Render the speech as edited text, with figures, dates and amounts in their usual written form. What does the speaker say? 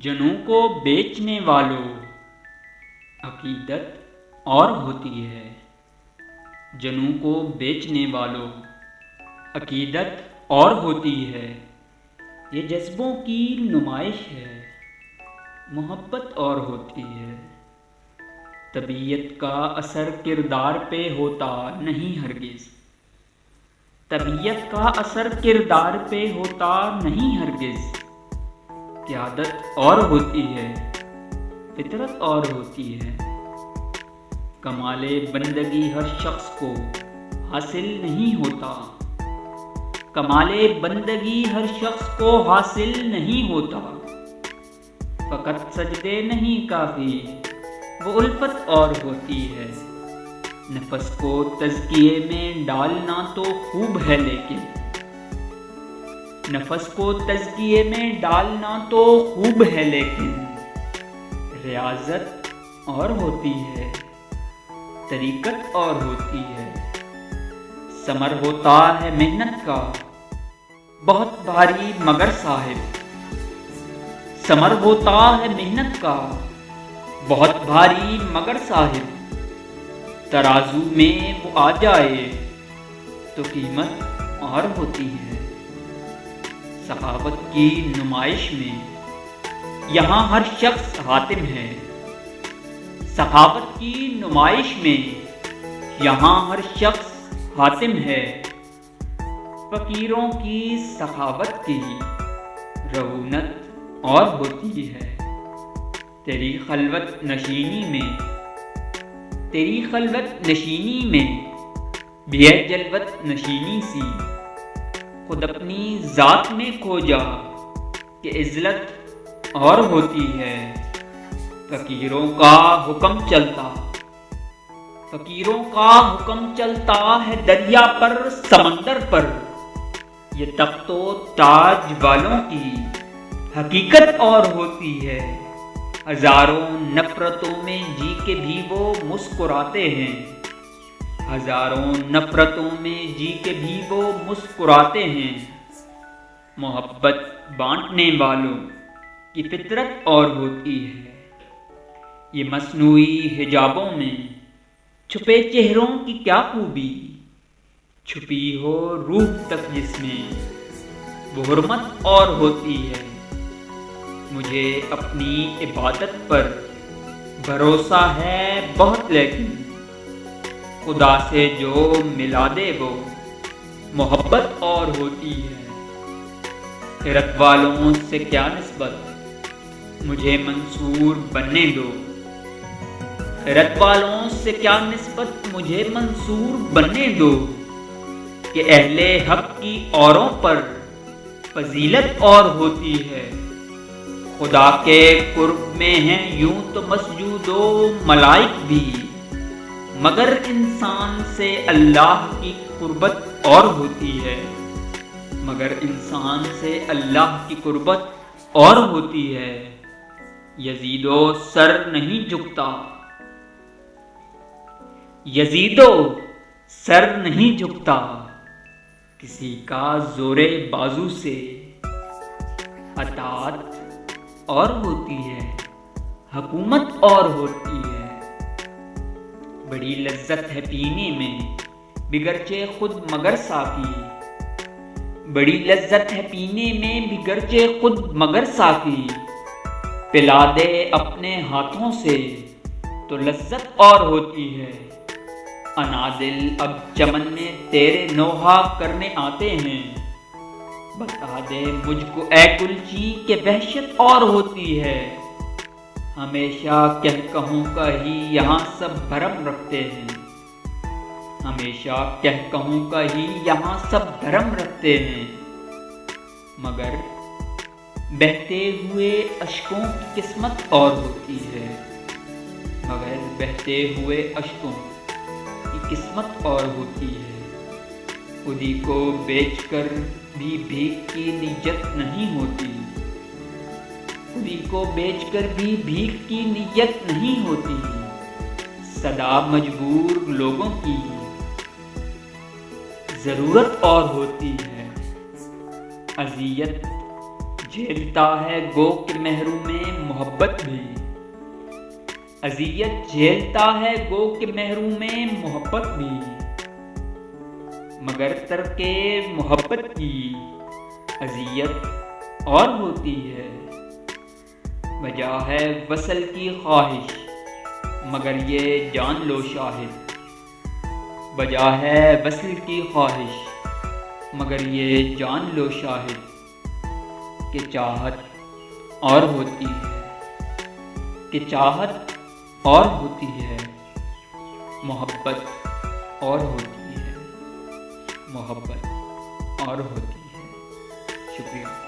جنوں کو بیچنے والوں عقیدت اور ہوتی ہے۔ جنوں کو بیچنے والوں عقیدت اور ہوتی ہے۔ یہ جذبوں کی نمائش ہے، محبت اور ہوتی ہے۔ طبیعت کا اثر کردار پہ ہوتا نہیں ہرگز، طبیعت کا اثر کردار پہ ہوتا نہیں ہرگز۔ قیادت اور ہوتی ہے، فطرت اور ہوتی ہے۔ کمال بندگی ہر شخص کو حاصل نہیں ہوتا، کمال بندگی ہر شخص کو حاصل نہیں ہوتا۔ فقط سجدے نہیں کافی، وہ الفت اور ہوتی ہے۔ نفس کو تزکیے میں ڈالنا تو خوب ہے، لیکن نفس کو تزکیے میں ڈالنا تو خوب ہے، لیکن ریاضت اور ہوتی ہے، طریقت اور ہوتی ہے۔ ثمر ہوتا ہے محنت کا بہت بھاری مگر صاحب، ثمر ہوتا ہے محنت کا بہت بھاری مگر صاحب۔ ترازو میں وہ آ جائے تو قیمت اور ہوتی ہے۔ سخاوت کی نمائش میں یہاں ہر شخص حاتم ہے، سخاوت کی نمائش میں یہاں ہر شخص حاتم ہے۔ فقیروں کی سخاوت کی رعونت اور ہوتی ہے۔ تیری خلوت نشینی میں، تیری خلوت نشینی میں بھی ہے جلوت نشینی سی۔ خود اپنی ذات میں کھو جا کہ عزلت اور ہوتی ہے۔ فقیروں کا حکم چلتا، فقیروں کا حکم چلتا ہے دریا پر سمندر پر۔ یہ تخت و تاج والوں کی حقیقت اور ہوتی ہے۔ ہزاروں نفرتوں میں جی کے بھی وہ مسکراتے ہیں، ہزاروں نفرتوں میں جی کے بھی وہ مسکراتے ہیں۔ محبت بانٹنے والوں کی فطرت اور ہوتی ہے۔ یہ مصنوعی حجابوں میں چھپے چہروں کی کیا خوبی، چھپی ہو روح تک جس میں وہ حرمت اور ہوتی ہے۔ مجھے اپنی عبادت پر بھروسہ ہے بہت، لیکن خدا سے جو ملا دے وہ محبت اور ہوتی ہے۔ خیرت والوں سے کیا نسبت، مجھے منصور بننے دو۔ خیرت والوں سے کیا نسبت، مجھے منصور بننے دو، کہ اہل حق کی اوروں پر فضیلت اور ہوتی ہے۔ خدا کے قرب میں ہیں یوں تو مسجود و ملائک بھی، مگر انسان سے اللہ کی قربت اور ہوتی ہے، مگر انسان سے اللہ کی قربت اور ہوتی ہے۔ یزیدو سر نہیں جھکتا، یزیدو سر نہیں جھکتا کسی کا زور بازو سے۔ اطاعت اور ہوتی ہے، حکومت اور ہوتی ہے۔ بڑی لذت ہے پینے میں بگرچہ خود مگر ساقی، بڑی لذت ہے پینے میں بگرچہ خود مگر ساقی۔ پلا دے اپنے ہاتھوں سے تو لذت اور ہوتی ہے۔ انادل اب چمن میں تیرے نوحہ کرنے آتے ہیں، بتا دے مجھ کو اے کلچی کہ وحشت اور ہوتی ہے۔ ہمیشہ کہوں کا ہی یہاں سب بھرم رکھتے ہیں، ہمیشہ کہوں کا ہی یہاں سب بھرم رکھتے ہیں، مگر بہتے ہوئے اشکوں کی قسمت اور ہوتی ہے، مگر بہتے ہوئے اشکوں کی قسمت اور ہوتی ہے۔ خودی کو بیچ کر بھی بھیک کی نیت نہیں ہوتی، خودی کو بیچ کر بھی بھیک کی نیت نہیں ہوتی۔ صدا مجبور لوگوں کی ضرورت اور ہوتی ہے۔ اذیت جھیلتا ہے گو کہ محروم محبت بھی، اذیت جھیلتا ہے گو کہ محروم محبت بھی، مگر ترک محبت کی اذیت اور ہوتی ہے۔ وجہ ہے وصل کی خواہش مگر یہ جان لو شاہد، وجہ ہے وصل کی خواہش مگر یہ جان لو شاہد، کہ چاہت اور ہوتی ہے، کہ چاہت اور ہوتی ہے، محبت اور ہوتی ہے، محبت اور ہوتی ہے۔ شکریہ۔